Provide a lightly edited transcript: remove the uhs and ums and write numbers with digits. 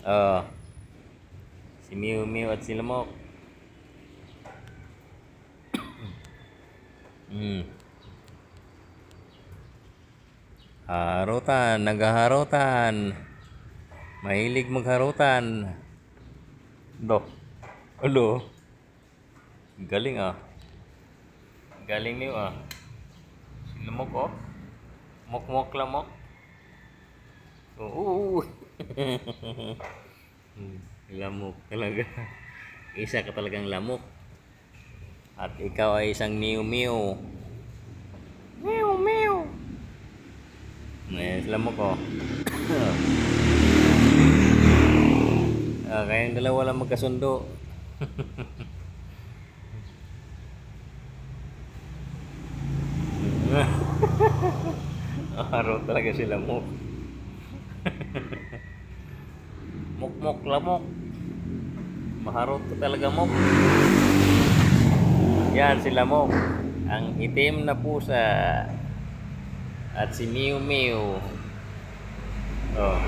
Oh, si Miu Miu at si Lamok. Hmm. Harutan, naghaharutan. Mahilig magharutan. Do. Alo. Galing ah. Galing Miu ah. Si Lamok oh. Mok-mok Lamok. Oo. Lamok talaga. Isa ka talagang lamok. At ikaw ay isang Miu Miu. Miu Miu. Lamok oh. Kayong dalawa lang magkasundo. Araw talaga sila Lamok. Mok-mok Lamok. Maharot ka talaga Mok. Yan si Lamok. Ang itim na pusa. At si Miu Miu. Oh.